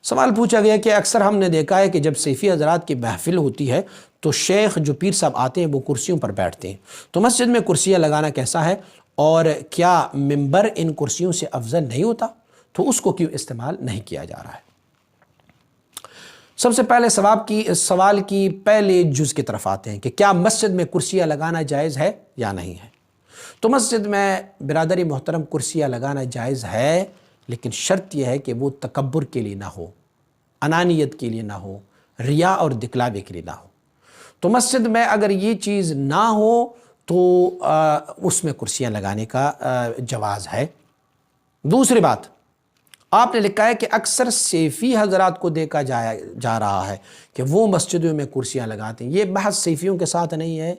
سوال پوچھا گیا کہ اکثر ہم نے دیکھا ہے کہ جب صوفی حضرات کی محفل ہوتی ہے تو شیخ جو پیر صاحب آتے ہیں وہ کرسیوں پر بیٹھتے ہیں، تو مسجد میں کرسیاں لگانا کیسا ہے اور کیا ممبر ان کرسیوں سے افضل نہیں ہوتا؟ تو اس کو کیوں استعمال نہیں کیا جا رہا ہے؟ سب سے پہلے سوال کی پہلے جز کی طرف آتے ہیں کہ کیا مسجد میں کرسیاں لگانا جائز ہے یا نہیں ہے؟ تو مسجد میں برادری محترم کرسیاں لگانا جائز ہے، لیکن شرط یہ ہے کہ وہ تکبر کے لیے نہ ہو، انانیت کے لیے نہ ہو، ریا اور دکھلاوے کے لیے نہ ہو۔ تو مسجد میں اگر یہ چیز نہ ہو تو اس میں کرسیاں لگانے کا جواز ہے۔ دوسری بات، آپ نے لکھا ہے کہ اکثر صوفی حضرات کو دیکھا جا رہا ہے کہ وہ مسجدوں میں کرسیاں لگاتے ہیں۔ یہ بحث صوفیوں کے ساتھ نہیں ہے،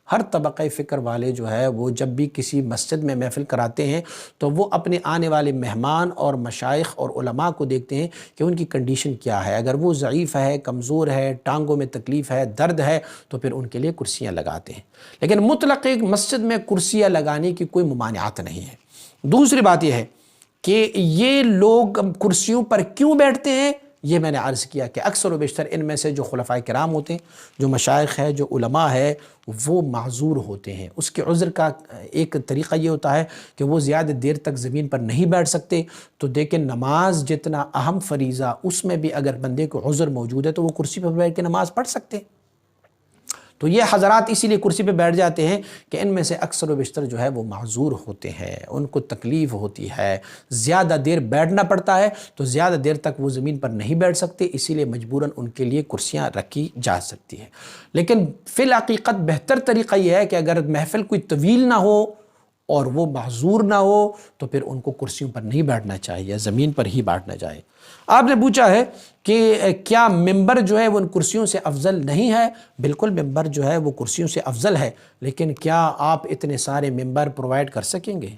ہر طبقہ فکر والے جو ہے وہ جب بھی کسی مسجد میں محفل کراتے ہیں تو وہ اپنے آنے والے مہمان اور مشائخ اور علماء کو دیکھتے ہیں کہ ان کی کنڈیشن کیا ہے۔ اگر وہ ضعیف ہے، کمزور ہے، ٹانگوں میں تکلیف ہے، درد ہے، تو پھر ان کے لیے کرسیاں لگاتے ہیں، لیکن مطلق ایک مسجد میں کرسیاں لگانے کی کوئی ممانعت نہیں ہے۔ دوسری بات یہ ہے کہ یہ لوگ کرسیوں پر کیوں بیٹھتے ہیں، یہ میں نے عرض کیا کہ اکثر و بیشتر ان میں سے جو خلفائے کرام ہوتے ہیں، جو مشائخ ہے، جو علماء ہے، وہ معذور ہوتے ہیں۔ اس کے عذر کا ایک طریقہ یہ ہوتا ہے کہ وہ زیادہ دیر تک زمین پر نہیں بیٹھ سکتے، تو دیکھیں نماز جتنا اہم فریضہ، اس میں بھی اگر بندے کو عذر موجود ہے تو وہ کرسی پر بیٹھ کے نماز پڑھ سکتے ہیں۔ تو یہ حضرات اسی لیے کرسی پہ بیٹھ جاتے ہیں کہ ان میں سے اکثر و بیشتر جو ہے وہ معذور ہوتے ہیں، ان کو تکلیف ہوتی ہے، زیادہ دیر بیٹھنا پڑتا ہے، تو زیادہ دیر تک وہ زمین پر نہیں بیٹھ سکتے، اسی لیے مجبوراً ان کے لیے کرسیاں رکھی جا سکتی ہیں۔ لیکن فی الحقیقت بہتر طریقہ یہ ہے کہ اگر محفل کوئی طویل نہ ہو اور وہ معذور نہ ہو تو پھر ان کو کرسیوں پر نہیں بیٹھنا چاہیے، زمین پر ہی بیٹھنا چاہیے۔ آپ نے پوچھا ہے کہ کیا ممبر جو ہے وہ ان کرسیوں سے افضل نہیں ہے؟ بالکل ممبر جو ہے وہ کرسیوں سے افضل ہے، لیکن کیا آپ اتنے سارے ممبر پرووائڈ کر سکیں گے؟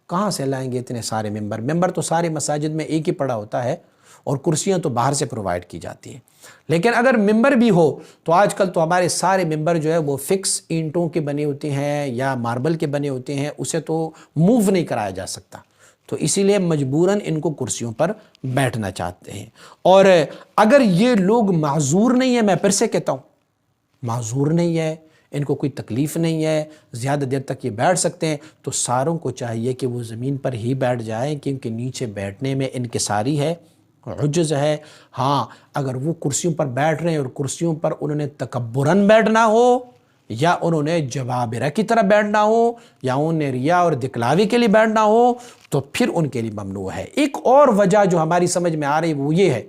کہاں سے لائیں گے اتنے سارے ممبر؟ ممبر تو سارے مساجد میں ایک ہی پڑا ہوتا ہے اور کرسیاں تو باہر سے پرووائڈ کی جاتی ہیں۔ لیکن اگر ممبر بھی ہو تو آج کل تو ہمارے سارے ممبر جو ہے وہ فکس اینٹوں کے بنے ہوتے ہیں یا ماربل کے بنے ہوتے ہیں، اسے تو موو نہیں کرایا جا سکتا، تو اسی لیے مجبوراً ان کو کرسیوں پر بیٹھنا چاہتے ہیں۔ اور اگر یہ لوگ معذور نہیں ہیں، میں پھر سے کہتا ہوں معذور نہیں ہے، ان کو کوئی تکلیف نہیں ہے، زیادہ دیر تک یہ بیٹھ سکتے ہیں، تو ساروں کو چاہیے کہ وہ زمین پر ہی بیٹھ جائیں، کیونکہ نیچے بیٹھنے میں انکساری ہے، عجز ہے۔ ہاں اگر وہ کرسیوں پر بیٹھ رہے ہیں اور کرسیوں پر انہوں نے تکبراً بیٹھنا ہو، یا انہوں نے جبابرہ کی طرح بیٹھنا ہو، یا انہیں ریا اور دکھلاوے کے لیے بیٹھنا ہو، تو پھر ان کے لیے ممنوع ہے۔ ایک اور وجہ جو ہماری سمجھ میں آ رہی وہ یہ ہے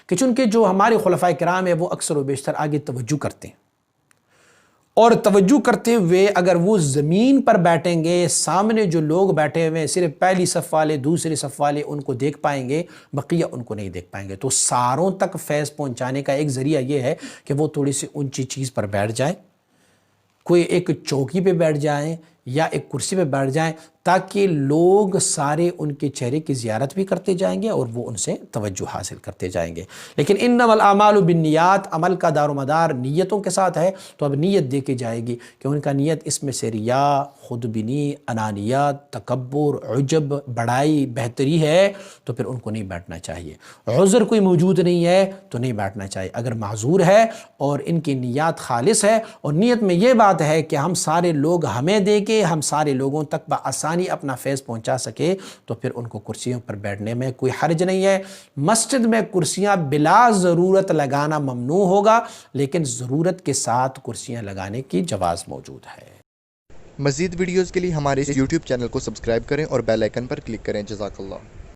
کہ چونکہ جو ہمارے خلفائے کرام ہیں وہ اکثر و بیشتر آگے توجہ کرتے ہیں، اور توجہ کرتے ہوئے اگر وہ زمین پر بیٹھیں گے، سامنے جو لوگ بیٹھے ہوئے ہیں صرف پہلی صف والے، دوسری صف والے ان کو دیکھ پائیں گے، بقیہ ان کو نہیں دیکھ پائیں گے۔ تو ساروں تک فیض پہنچانے کا ایک ذریعہ یہ ہے کہ وہ تھوڑی سی اونچی چیز پر بیٹھ جائیں، کوئی ایک چوکی پہ بیٹھ جائیں یا ایک کرسی پہ بیٹھ جائیں، تاکہ لوگ سارے ان کے چہرے کی زیارت بھی کرتے جائیں گے اور وہ ان سے توجہ حاصل کرتے جائیں گے۔ لیکن انما الاعمال بالنیات، عمل کا دار و مدار نیتوں کے ساتھ ہے، تو اب نیت دیکھی جائے گی کہ ان کا نیت اس میں سے ریا، خود بینی، انانیت، تکبر، عجب، بڑائی، بہتری ہے، تو پھر ان کو نہیں بیٹھنا چاہیے۔ عذر کوئی موجود نہیں ہے تو نہیں بیٹھنا چاہیے۔ اگر معذور ہے اور ان کی نیت خالص ہے اور نیت میں یہ بات ہے کہ ہم سارے لوگ ہمیں دے کے ہم سارے لوگوں تک بآسانی اپنا فیض پہنچا سکے، تو پھر ان کو کرسیوں پر بیٹھنے میں کوئی حرج نہیں ہے۔ مسجد میں کرسیاں بلا ضرورت لگانا ممنوع ہوگا، لیکن ضرورت کے ساتھ کرسیاں لگانے کی جواز موجود ہے۔ مزید ویڈیوز کے لیے ہمارے YouTube چینل کو سبسکرائب کریں اور بیل آئیکن پر کلک کریں۔ جزاک اللہ۔